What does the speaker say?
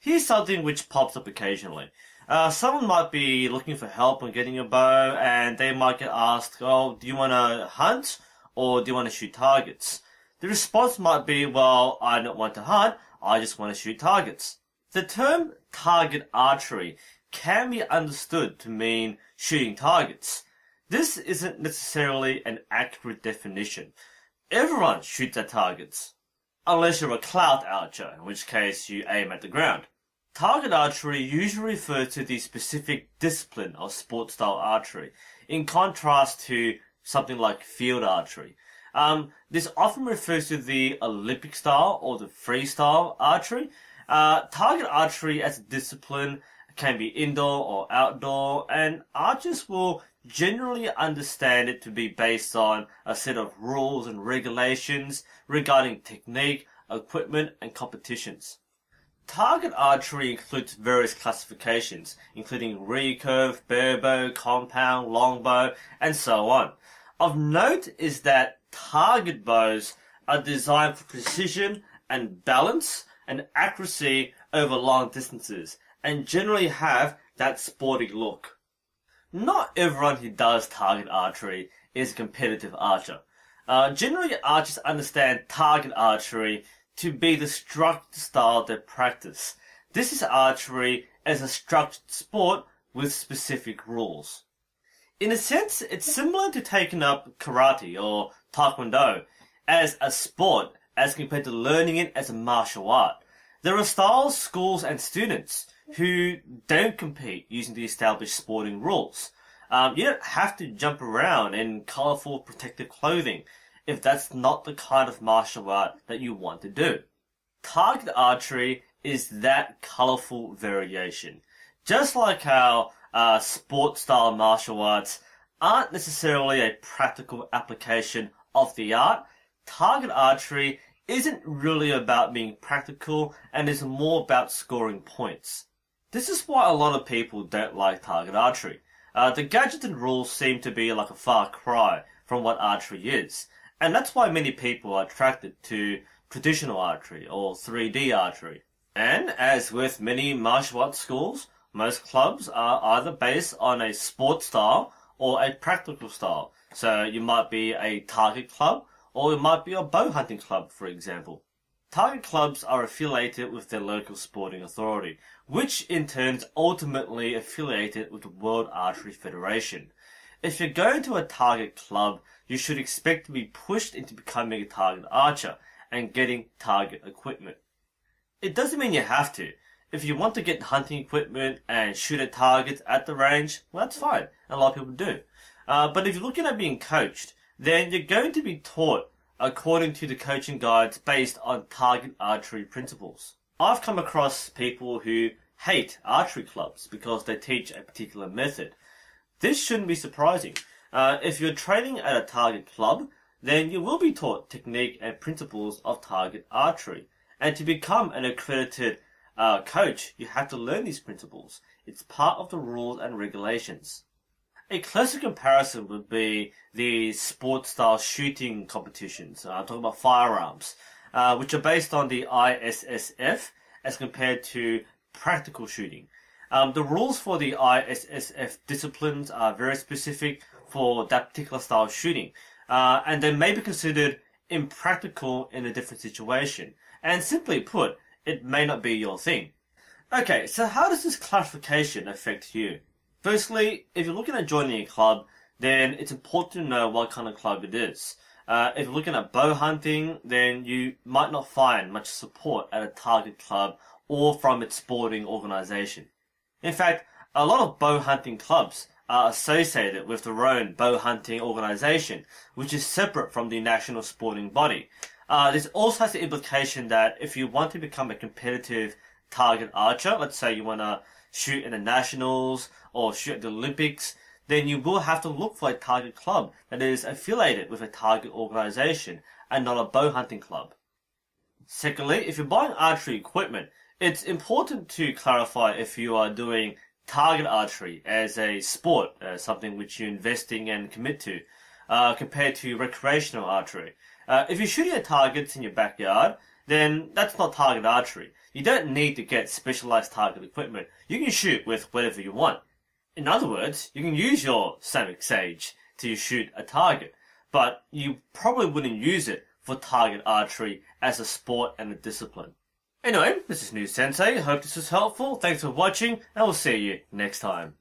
Here's something which pops up occasionally. Someone might be looking for help on getting a bow, and they might get asked, oh, do you want to hunt, or do you want to shoot targets? The response might be, well, I don't want to hunt, I just want to shoot targets. The term target archery can be understood to mean shooting targets. This isn't necessarily an accurate definition. Everyone shoots at targets, unless you're a clout archer, in which case you aim at the ground. Target archery usually refers to the specific discipline of sport-style archery, in contrast to something like field archery. This often refers to the Olympic style or the freestyle archery. Target archery as a discipline can be indoor or outdoor, and archers will generally understand it to be based on a set of rules and regulations regarding technique, equipment, and competitions. Target archery includes various classifications, including recurve, barebow, compound, longbow, and so on. Of note is that target bows are designed for precision and balance and accuracy over long distances, and generally have that sporty look. Not everyone who does target archery is a competitive archer. Generally, archers understand target archery to be the structured style they practice. This is archery as a structured sport with specific rules. In a sense, it's similar to taking up karate or taekwondo as a sport as compared to learning it as a martial art. There are styles, schools, and students who don't compete using the established sporting rules. You don't have to jump around in colourful protective clothing if that's not the kind of martial art that you want to do. Target archery is that colourful variation. Just like how sport-style martial arts aren't necessarily a practical application of the art, target archery isn't really about being practical and is more about scoring points. This is why a lot of people don't like target archery. The gadgets and rules seem to be like a far cry from what archery is, and that's why many people are attracted to traditional archery or 3D archery. And as with many martial arts schools, most clubs are either based on a sport style or a practical style. So you might be a target club, or it might be a bow hunting club, for example. Target clubs are affiliated with their local sporting authority, which in turn is ultimately affiliated with the World Archery Federation. If you're going to a target club, you should expect to be pushed into becoming a target archer and getting target equipment. It doesn't mean you have to. If you want to get hunting equipment and shoot at targets at the range, well, that's fine. A lot of people do. But if you're looking at being coached, then you're going to be taught according to the coaching guides based on target archery principles. I've come across people who hate archery clubs because they teach a particular method. This shouldn't be surprising. If you're training at a target club, then you will be taught technique and principles of target archery. And to become an accredited coach, you have to learn these principles. It's part of the rules and regulations. A closer comparison would be the sport-style shooting competitions. I'm talking about firearms, which are based on the ISSF as compared to practical shooting. The rules for the ISSF disciplines are very specific for that particular style of shooting, and they may be considered impractical in a different situation. And simply put, it may not be your thing. Okay, so how does this classification affect you? Firstly, if you're looking at joining a club, then it's important to know what kind of club it is. If you're looking at bow hunting, then you might not find much support at a target club or from its sporting organization. In fact, a lot of bow hunting clubs are associated with their own bow hunting organization, which is separate from the national sporting body. This also has the implication that if you want to become a competitive target archer, let's say you want to shoot in the nationals or shoot at the Olympics, then you will have to look for a target club that is affiliated with a target organization and not a bow hunting club. Secondly, if you're buying archery equipment, it's important to clarify if you are doing target archery as a sport, something which you're investing and commit to, compared to recreational archery. If you're shooting at targets in your backyard, then that's not target archery. You don't need to get specialized target equipment. You can shoot with whatever you want. In other words, you can use your Sonic Sage to shoot a target, but you probably wouldn't use it for target archery as a sport and a discipline. Anyway, this is NUSensei. Hope this was helpful. Thanks for watching, and we'll see you next time.